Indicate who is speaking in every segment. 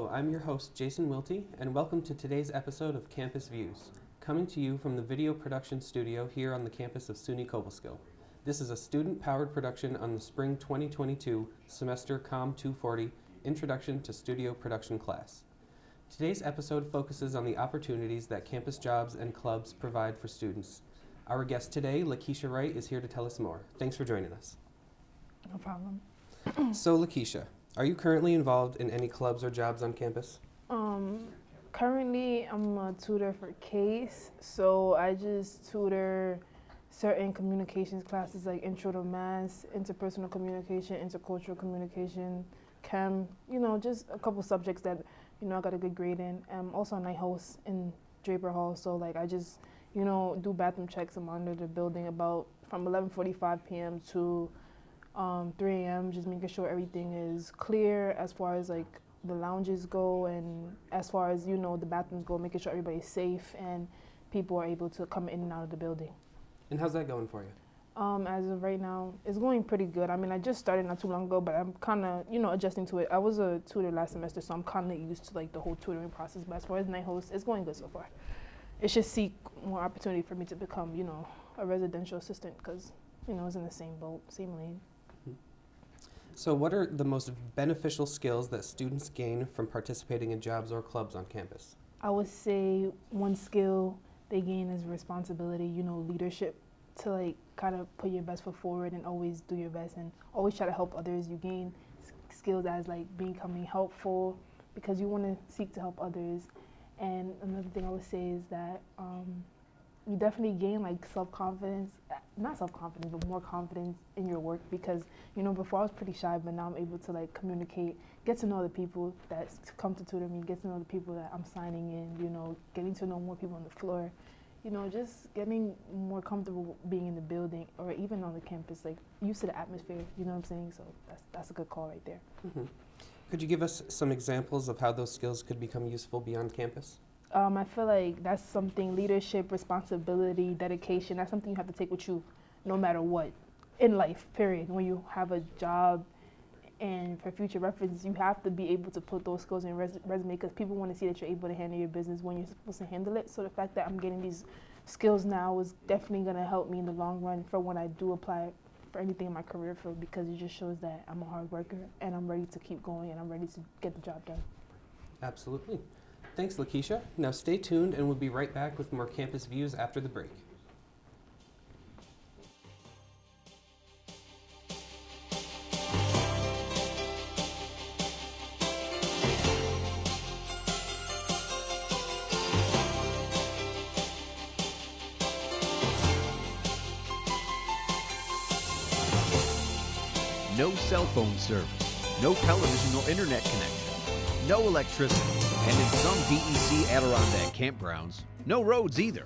Speaker 1: Hello, I'm your host, Jason Wilty, and welcome to today's episode of Campus Views, coming to you from the video production studio here on the campus of SUNY Cobleskill. This is a student-powered production on the Spring 2022 semester COMM 240 Introduction to Studio Production class. Today's episode focuses on the opportunities that campus jobs and clubs provide for students. Our guest today, Lakeisha Wright, is here to tell us more. Thanks for joining us.
Speaker 2: No problem.
Speaker 1: So, Lakeisha, are you currently involved in any clubs or jobs on campus?
Speaker 2: Currently, I'm a tutor for CASE, so I just tutor certain communications classes like Intro to Mass, Interpersonal Communication, Intercultural Communication, COMM, just a couple subjects that, I got a good grade in. I'm also a night host in Draper Hall, so I just, do bathroom checks and monitor the building about from 11:45 p.m. to 3 a.m., just making sure everything is clear as far as the lounges go and as far as, the bathrooms go, making sure everybody's safe and people are able to come in and out of the building.
Speaker 1: And how's that going for you?
Speaker 2: As of right now, it's going pretty good. I mean, I just started not too long ago, but I'm kind of, adjusting to it. I was a tutor last semester, so I'm kind of used to the whole tutoring process. But as far as night host, it's going good so far. It's just seek more opportunity for me to become, a residential assistant because, it's in the same boat, same lane.
Speaker 1: So what are the most beneficial skills that students gain from participating in jobs or clubs on campus?
Speaker 2: I would say one skill they gain is responsibility, leadership, to kind of put your best foot forward and always do your best and always try to help others. You gain skills as becoming helpful because you want to seek to help others. And another thing I would say is that you definitely gain self-confidence, not self-confidence, but more confidence in your work because, before I was pretty shy, but now I'm able to communicate, get to know the people that come to tutor me, get to know the people that I'm signing in, getting to know more people on the floor, just getting more comfortable being in the building or even on the campus, used to the atmosphere, you know what I'm saying? So that's a good call right there.
Speaker 1: Mm-hmm. Could you give us some examples of how those skills could become useful beyond campus?
Speaker 2: I feel like that's something, leadership, responsibility, dedication, that's something you have to take with you no matter what in life, period. When you have a job and for future reference, you have to be able to put those skills in your resume because people want to see that you're able to handle your business when you're supposed to handle it. So the fact that I'm getting these skills now is definitely going to help me in the long run for when I do apply for anything in my career field because it just shows that I'm a hard worker and I'm ready to keep going and I'm ready to get the job done.
Speaker 1: Absolutely. Thanks, Lakeisha. Now stay tuned and we'll be right back with more campus views after the break.
Speaker 3: No cell phone service, no television or internet connection, no electricity, and in some DEC Adirondack campgrounds, no roads either.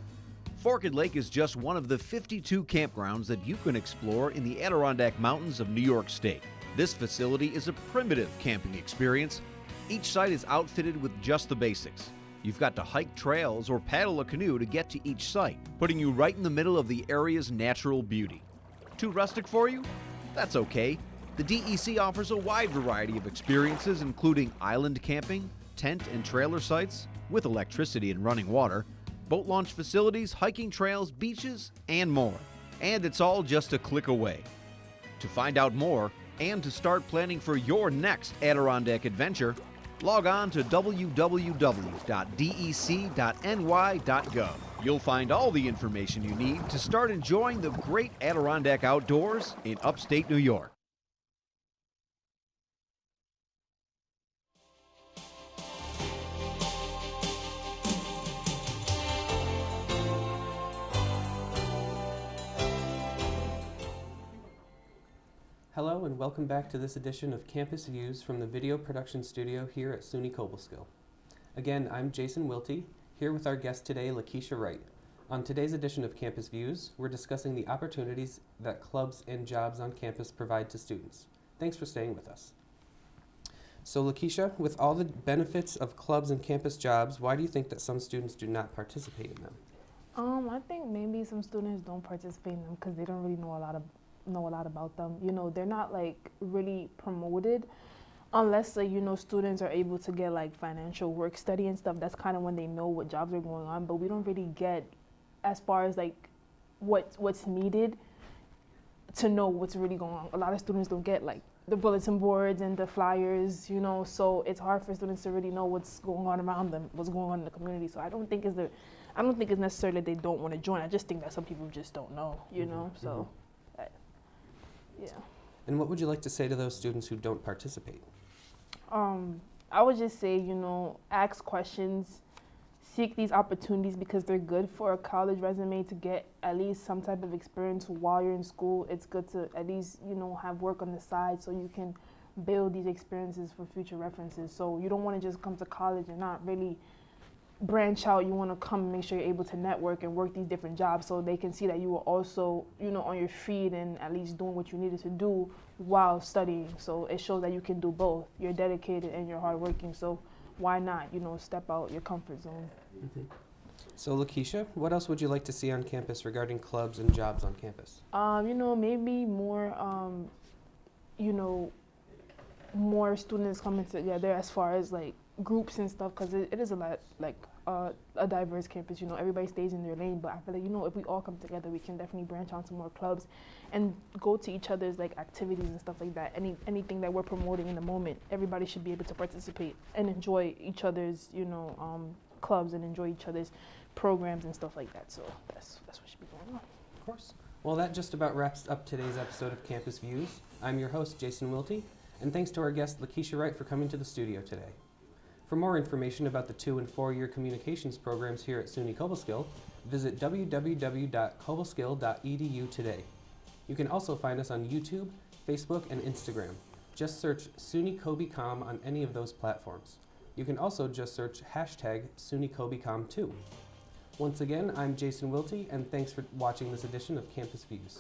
Speaker 3: Forked Lake is just one of the 52 campgrounds that you can explore in the Adirondack Mountains of New York State. This facility is a primitive camping experience. Each site is outfitted with just the basics. You've got to hike trails or paddle a canoe to get to each site, putting you right in the middle of the area's natural beauty. Too rustic for you? That's okay. The DEC offers a wide variety of experiences including island camping, tent and trailer sites with electricity and running water, boat launch facilities, hiking trails, beaches, and more. And it's all just a click away. To find out more and to start planning for your next Adirondack adventure, log on to www.dec.ny.gov. You'll find all the information you need to start enjoying the great Adirondack outdoors in upstate New York.
Speaker 1: Hello and welcome back to this edition of Campus Views from the video production studio here at SUNY Cobleskill. Again, I'm Jason Wilty, here with our guest today, Lakeisha Wright. On today's edition of Campus Views, we're discussing the opportunities that clubs and jobs on campus provide to students. Thanks for staying with us. So Lakeisha, with all the benefits of clubs and campus jobs, why do you think that some students do not participate in them?
Speaker 2: I think maybe some students don't participate in them because they don't really know a lot about them. They're not really promoted Unless like, students are able to get like financial work study and stuff, that's kind of when they know what jobs are going on. But we don't really get as far as like what's needed to know what's really going on. A lot of students don't get like the bulletin boards and the flyers, so it's hard for students to really know what's going on around them, what's going on in the community. So I don't think it's necessarily that they don't want to join. I just think that some people just don't know, so yeah.
Speaker 1: And what would you like to say to those students who don't participate?
Speaker 2: I would just say, ask questions, seek these opportunities because they're good for a college resume to get at least some type of experience while you're in school. It's good to at least, have work on the side so you can build these experiences for future references. So you don't want to just come to college and not really branch out. You want to come and make sure you're able to network and work these different jobs so they can see that you were also, on your feet and at least doing what you needed to do while studying. So it shows that you can do both. You're dedicated and you're hardworking. So why not, step out your comfort zone.
Speaker 1: Mm-hmm. So Lakeisha, what else would you like to see on campus regarding clubs and jobs on campus?
Speaker 2: Maybe more, more students coming together as far as like groups and stuff, because it is a lot like a diverse campus. Everybody stays in their lane, but I feel like if we all come together, we can definitely branch out to more clubs and go to each other's like activities and stuff like that. Anything that we're promoting in the moment, everybody should be able to participate and enjoy each other's clubs and enjoy each other's programs and stuff like that. So that's what should be going on.
Speaker 1: Of course. Well, that just about wraps up today's episode of Campus Views. I'm your host, Jason Wiltie, and thanks to our guest Lakeisha Wright for coming to the studio today. For more information about the 2- and 4-year communications programs here at SUNY Cobleskill, visit www.cobleskill.edu today. You can also find us on YouTube, Facebook, and Instagram. Just search SUNYCobyComm on any of those platforms. You can also just search hashtag SUNYCobyComm too. Once again, I'm Jason Wiltie, and thanks for watching this edition of Campus Views.